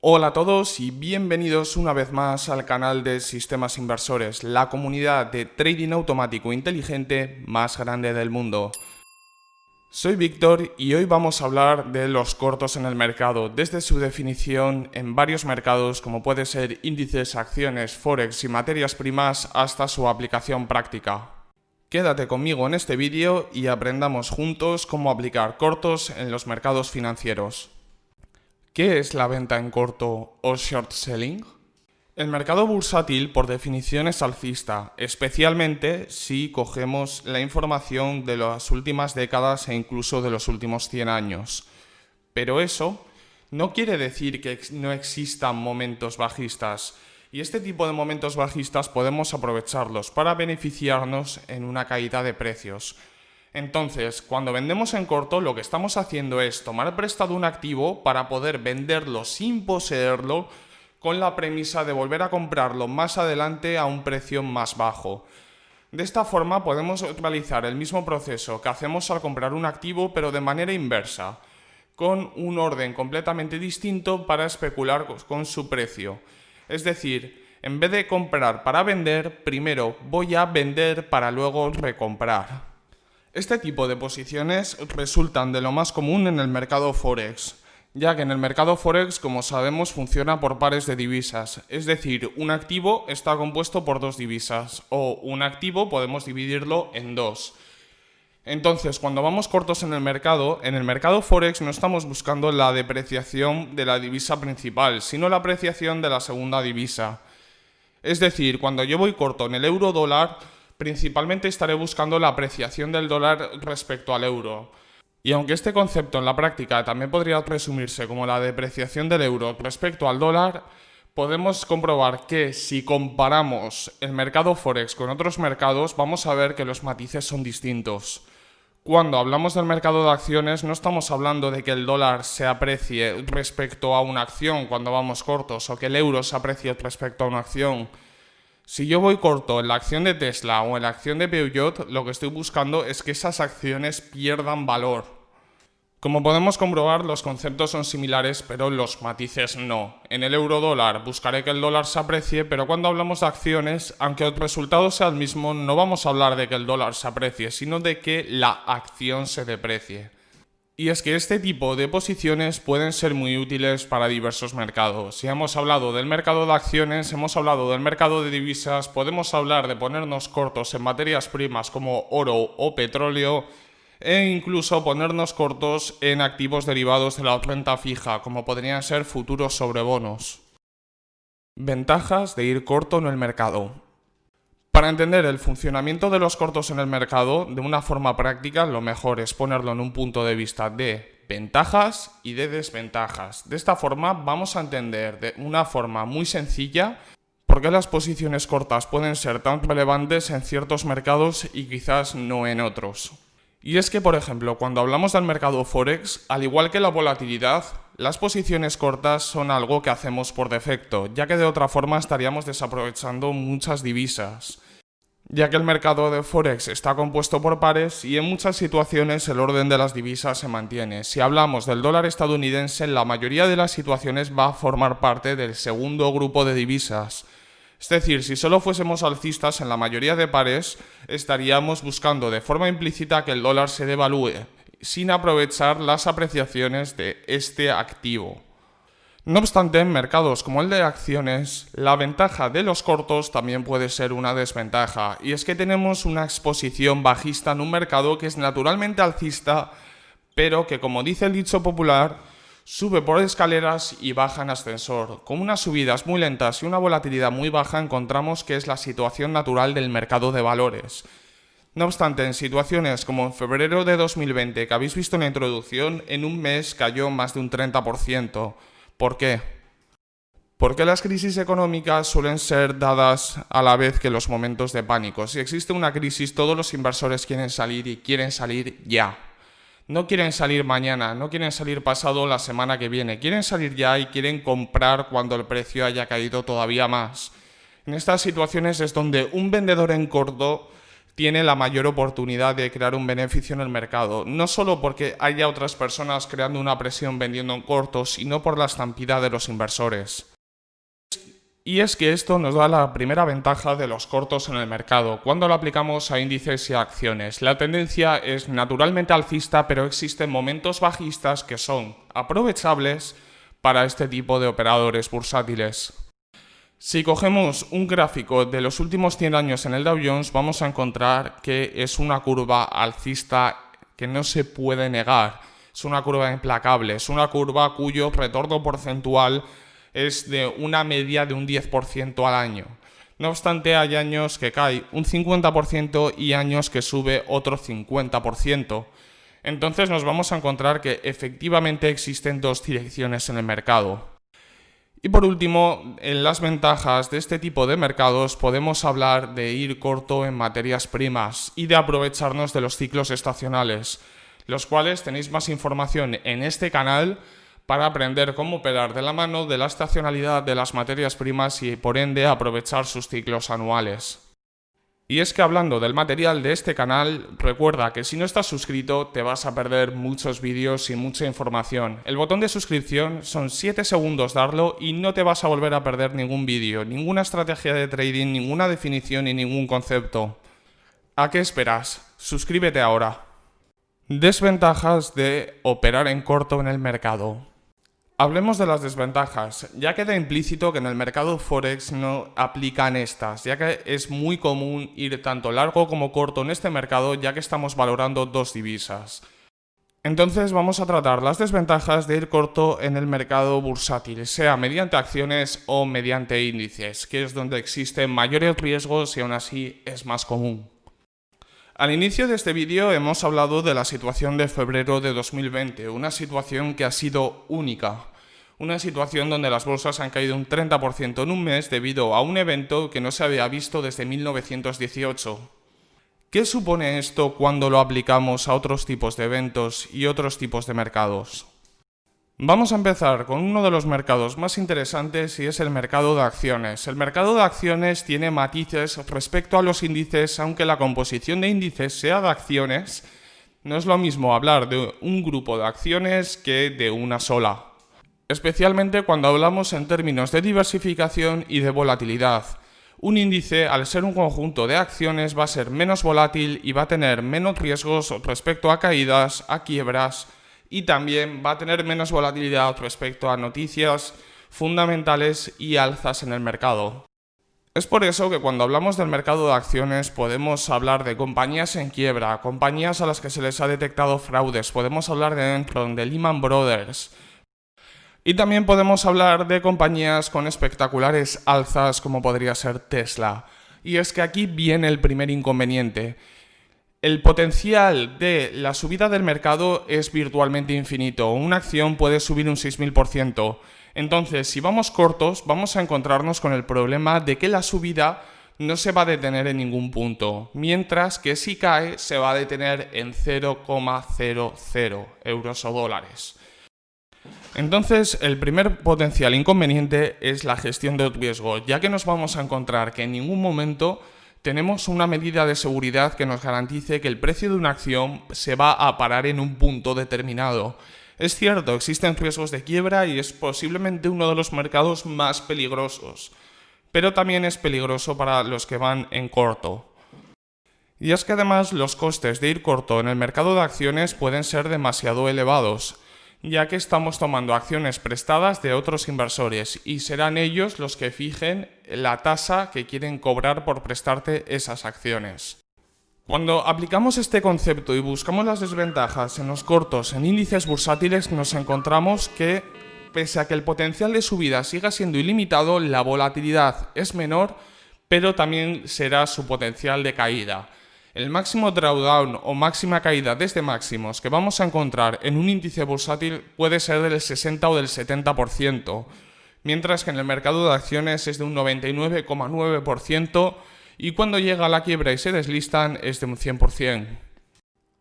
Hola a todos y bienvenidos una vez más al canal de Sistemas Inversores, la comunidad de trading automático inteligente más grande del mundo. Soy Víctor y hoy vamos a hablar de los cortos en el mercado, desde su definición en varios mercados como puede ser índices, acciones, forex y materias primas hasta su aplicación práctica. Quédate conmigo en este vídeo y aprendamos juntos cómo aplicar cortos en los mercados financieros. ¿Qué es la venta en corto o short selling? El mercado bursátil por definición es alcista, especialmente si cogemos la información de las últimas décadas e incluso de los últimos 100 años. Pero eso no quiere decir que no existan momentos bajistas, y este tipo de momentos bajistas podemos aprovecharlos para beneficiarnos en una caída de precios. Entonces, cuando vendemos en corto, lo que estamos haciendo es tomar prestado un activo para poder venderlo sin poseerlo, con la premisa de volver a comprarlo más adelante a un precio más bajo. De esta forma podemos realizar el mismo proceso que hacemos al comprar un activo, pero de manera inversa, con un orden completamente distinto para especular con su precio. Es decir, en vez de comprar para vender, primero voy a vender para luego recomprar. Este tipo de posiciones resultan de lo más común en el mercado Forex, ya que en el mercado Forex, como sabemos, funciona por pares de divisas, es decir, un activo está compuesto por dos divisas, o un activo podemos dividirlo en dos. Entonces, cuando vamos cortos en el mercado Forex no estamos buscando la depreciación de la divisa principal, sino la apreciación de la segunda divisa. Es decir, cuando yo voy corto en el euro dólar, principalmente estaré buscando la apreciación del dólar respecto al euro. Y aunque este concepto en la práctica también podría presumirse como la depreciación del euro respecto al dólar, podemos comprobar que si comparamos el mercado Forex con otros mercados, vamos a ver que los matices son distintos. Cuando hablamos del mercado de acciones, no estamos hablando de que el dólar se aprecie respecto a una acción cuando vamos cortos, o que el euro se aprecie respecto a una acción. Si yo voy corto en la acción de Tesla o en la acción de Peugeot, lo que estoy buscando es que esas acciones pierdan valor. Como podemos comprobar, los conceptos son similares, pero los matices no. En el euro dólar buscaré que el dólar se aprecie, pero cuando hablamos de acciones, aunque el resultado sea el mismo, no vamos a hablar de que el dólar se aprecie, sino de que la acción se deprecie. Y es que este tipo de posiciones pueden ser muy útiles para diversos mercados. Si hemos hablado del mercado de acciones, hemos hablado del mercado de divisas, podemos hablar de ponernos cortos en materias primas como oro o petróleo e incluso ponernos cortos en activos derivados de la renta fija, como podrían ser futuros sobre bonos. Ventajas de ir corto en el mercado. Para entender el funcionamiento de los cortos en el mercado de una forma práctica, lo mejor es ponerlo en un punto de vista de ventajas y de desventajas. De esta forma vamos a entender de una forma muy sencilla por qué las posiciones cortas pueden ser tan relevantes en ciertos mercados y quizás no en otros. Y es que, por ejemplo, cuando hablamos del mercado Forex, al igual que la volatilidad, las posiciones cortas son algo que hacemos por defecto, ya que de otra forma estaríamos desaprovechando muchas divisas, ya que el mercado de Forex está compuesto por pares y en muchas situaciones el orden de las divisas se mantiene. Si hablamos del dólar estadounidense, en la mayoría de las situaciones va a formar parte del segundo grupo de divisas. Es decir, si solo fuésemos alcistas en la mayoría de pares, estaríamos buscando de forma implícita que el dólar se devalúe, sin aprovechar las apreciaciones de este activo. No obstante, en mercados como el de acciones, la ventaja de los cortos también puede ser una desventaja, y es que tenemos una exposición bajista en un mercado que es naturalmente alcista, pero que, como dice el dicho popular, sube por escaleras y baja en ascensor. Con unas subidas muy lentas y una volatilidad muy baja encontramos que es la situación natural del mercado de valores. No obstante, en situaciones como en febrero de 2020, que habéis visto en la introducción, en un mes cayó más de un 30%. ¿Por qué? Porque las crisis económicas suelen ser dadas a la vez que los momentos de pánico. Si existe una crisis, todos los inversores quieren salir y quieren salir ya. No quieren salir mañana, no quieren salir pasado la semana que viene. Quieren salir ya y quieren comprar cuando el precio haya caído todavía más. En estas situaciones es donde un vendedor en corto tiene la mayor oportunidad de crear un beneficio en el mercado, no solo porque haya otras personas creando una presión vendiendo en corto, sino por la estampida de los inversores. Y es que esto nos da la primera ventaja de los cortos en el mercado, cuando lo aplicamos a índices y a acciones. La tendencia es naturalmente alcista, pero existen momentos bajistas que son aprovechables para este tipo de operadores bursátiles. Si cogemos un gráfico de los últimos 100 años en el Dow Jones, vamos a encontrar que es una curva alcista que no se puede negar. Es una curva implacable, es una curva cuyo retorno porcentual es de una media de un 10% al año. No obstante, hay años que cae un 50% y años que sube otro 50%. Entonces nos vamos a encontrar que efectivamente existen dos direcciones en el mercado. Y por último, en las ventajas de este tipo de mercados podemos hablar de ir corto en materias primas y de aprovecharnos de los ciclos estacionales, los cuales tenéis más información en este canal para aprender cómo operar de la mano de la estacionalidad de las materias primas y por ende aprovechar sus ciclos anuales. Y es que hablando del material de este canal, recuerda que si no estás suscrito te vas a perder muchos vídeos y mucha información. El botón de suscripción son 7 segundos darlo y no te vas a volver a perder ningún vídeo, ninguna estrategia de trading, ninguna definición y ningún concepto. ¿A qué esperas? Suscríbete ahora. Desventajas de operar en corto en el mercado. Hablemos de las desventajas. Ya queda implícito que en el mercado Forex no aplican estas, ya que es muy común ir tanto largo como corto en este mercado, ya que estamos valorando dos divisas. Entonces vamos a tratar las desventajas de ir corto en el mercado bursátil, sea mediante acciones o mediante índices, que es donde existen mayores riesgos y aún así es más común. Al inicio de este vídeo hemos hablado de la situación de febrero de 2020, una situación que ha sido única. Una situación donde las bolsas han caído un 30% en un mes debido a un evento que no se había visto desde 1918. ¿Qué supone esto cuando lo aplicamos a otros tipos de eventos y otros tipos de mercados? Vamos a empezar con uno de los mercados más interesantes y es el mercado de acciones. El mercado de acciones tiene matices respecto a los índices, aunque la composición de índices sea de acciones, no es lo mismo hablar de un grupo de acciones que de una sola. Especialmente cuando hablamos en términos de diversificación y de volatilidad. Un índice, al ser un conjunto de acciones, va a ser menos volátil y va a tener menos riesgos respecto a caídas, a quiebras, y también va a tener menos volatilidad respecto a noticias fundamentales y alzas en el mercado. Es por eso que cuando hablamos del mercado de acciones podemos hablar de compañías en quiebra, compañías a las que se les ha detectado fraudes, podemos hablar de Enron, de Lehman Brothers, y también podemos hablar de compañías con espectaculares alzas como podría ser Tesla. Y es que aquí viene el primer inconveniente. El potencial de la subida del mercado es virtualmente infinito. Una acción puede subir un 6000%. Entonces, si vamos cortos, vamos a encontrarnos con el problema de que la subida no se va a detener en ningún punto, mientras que si cae se va a detener en 0,00 euros o dólares. Entonces, el primer potencial inconveniente es la gestión del riesgo, ya que nos vamos a encontrar que en ningún momento tenemos una medida de seguridad que nos garantice que el precio de una acción se va a parar en un punto determinado. Es cierto, existen riesgos de quiebra y es posiblemente uno de los mercados más peligrosos, pero también es peligroso para los que van en corto. Y es que además los costes de ir corto en el mercado de acciones pueden ser demasiado elevados, ya que estamos tomando acciones prestadas de otros inversores y serán ellos los que fijen la tasa que quieren cobrar por prestarte esas acciones. Cuando aplicamos este concepto y buscamos las desventajas en los cortos en índices bursátiles, nos encontramos que, pese a que el potencial de subida siga siendo ilimitado, la volatilidad es menor, pero también será su potencial de caída. El máximo drawdown o máxima caída desde máximos que vamos a encontrar en un índice bursátil puede ser del 60 o del 70%, mientras que en el mercado de acciones es de un 99,9% y cuando llega a la quiebra y se deslistan es de un 100%.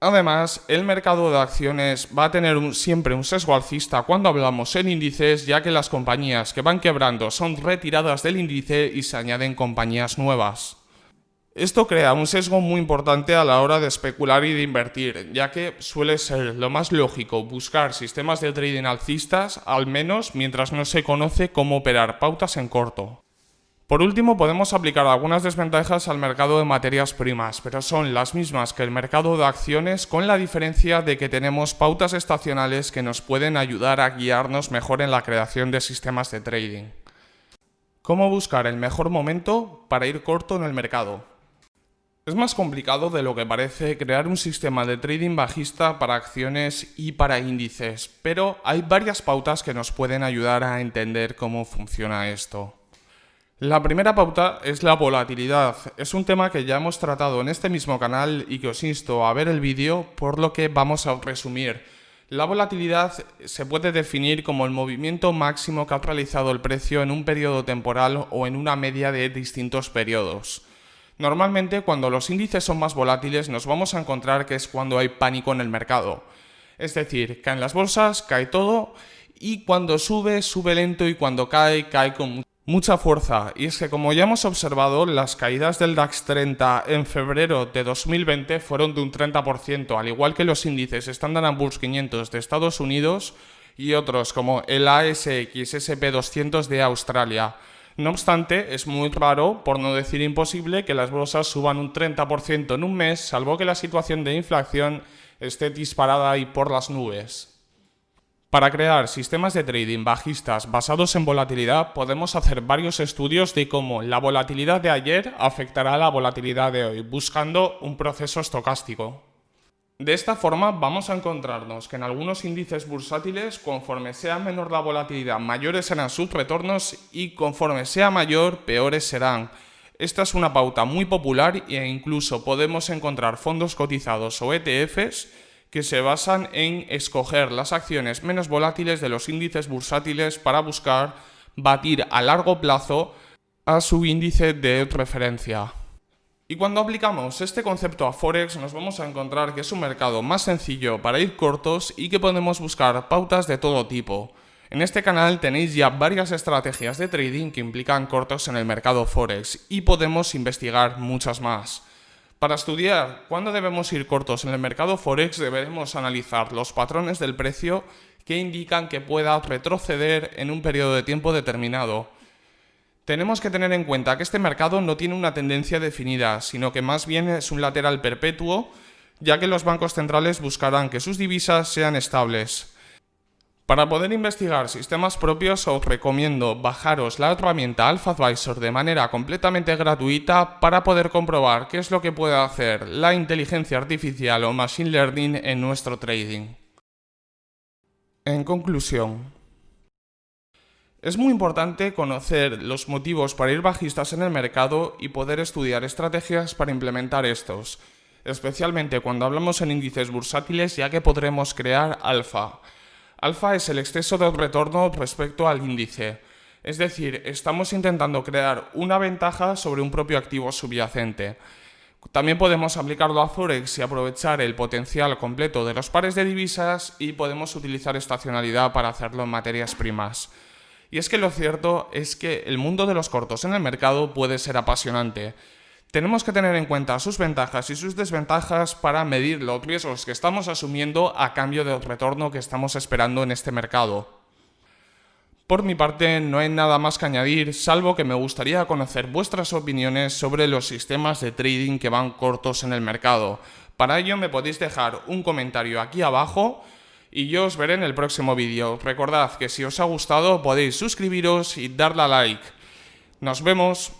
Además, el mercado de acciones va a tener siempre un sesgo alcista cuando hablamos en índices, ya que las compañías que van quebrando son retiradas del índice y se añaden compañías nuevas. Esto crea un sesgo muy importante a la hora de especular y de invertir, ya que suele ser lo más lógico buscar sistemas de trading alcistas, al menos mientras no se conoce cómo operar pautas en corto. Por último, podemos aplicar algunas desventajas al mercado de materias primas, pero son las mismas que el mercado de acciones, con la diferencia de que tenemos pautas estacionales que nos pueden ayudar a guiarnos mejor en la creación de sistemas de trading. ¿Cómo buscar el mejor momento para ir corto en el mercado? Es más complicado de lo que parece crear un sistema de trading bajista para acciones y para índices, pero hay varias pautas que nos pueden ayudar a entender cómo funciona esto. La primera pauta es la volatilidad. Es un tema que ya hemos tratado en este mismo canal y que os insto a ver el vídeo, por lo que vamos a resumir. La volatilidad se puede definir como el movimiento máximo que ha realizado el precio en un periodo temporal o en una media de distintos periodos. Normalmente, cuando los índices son más volátiles, nos vamos a encontrar que es cuando hay pánico en el mercado. Es decir, caen las bolsas, cae todo, y cuando sube, sube lento, y cuando cae, cae con mucha fuerza. Y es que, como ya hemos observado, las caídas del DAX 30 en febrero de 2020 fueron de un 30%, al igual que los índices Standard & Poor's 500 de Estados Unidos y otros como el ASX S&P 200 de Australia. No obstante, es muy raro, por no decir imposible, que las bolsas suban un 30% en un mes, salvo que la situación de inflación esté disparada y por las nubes. Para crear sistemas de trading bajistas basados en volatilidad, podemos hacer varios estudios de cómo la volatilidad de ayer afectará a la volatilidad de hoy, buscando un proceso estocástico. De esta forma vamos a encontrarnos que en algunos índices bursátiles, conforme sea menor la volatilidad, mayores serán sus retornos, y conforme sea mayor, peores serán. Esta es una pauta muy popular e incluso podemos encontrar fondos cotizados o ETFs que se basan en escoger las acciones menos volátiles de los índices bursátiles para buscar batir a largo plazo a su índice de referencia. Y cuando aplicamos este concepto a Forex, nos vamos a encontrar que es un mercado más sencillo para ir cortos y que podemos buscar pautas de todo tipo. En este canal tenéis ya varias estrategias de trading que implican cortos en el mercado Forex y podemos investigar muchas más. Para estudiar cuándo debemos ir cortos en el mercado Forex, deberemos analizar los patrones del precio que indican que pueda retroceder en un periodo de tiempo determinado. Tenemos que tener en cuenta que este mercado no tiene una tendencia definida, sino que más bien es un lateral perpetuo, ya que los bancos centrales buscarán que sus divisas sean estables. Para poder investigar sistemas propios, os recomiendo bajaros la herramienta Alpha Advisor de manera completamente gratuita para poder comprobar qué es lo que puede hacer la inteligencia artificial o machine learning en nuestro trading. En conclusión, es muy importante conocer los motivos para ir bajistas en el mercado y poder estudiar estrategias para implementar estos, especialmente cuando hablamos en índices bursátiles, ya que podremos crear alfa. Alfa es el exceso de retorno respecto al índice, es decir, estamos intentando crear una ventaja sobre un propio activo subyacente. También podemos aplicarlo a Forex y aprovechar el potencial completo de los pares de divisas, y podemos utilizar estacionalidad para hacerlo en materias primas. Y es que lo cierto es que el mundo de los cortos en el mercado puede ser apasionante. Tenemos que tener en cuenta sus ventajas y sus desventajas para medir los riesgos que estamos asumiendo a cambio del retorno que estamos esperando en este mercado. Por mi parte, no hay nada más que añadir, salvo que me gustaría conocer vuestras opiniones sobre los sistemas de trading que van cortos en el mercado. Para ello me podéis dejar un comentario aquí abajo y yo os veré en el próximo vídeo. Recordad que si os ha gustado podéis suscribiros y darle a like. ¡Nos vemos!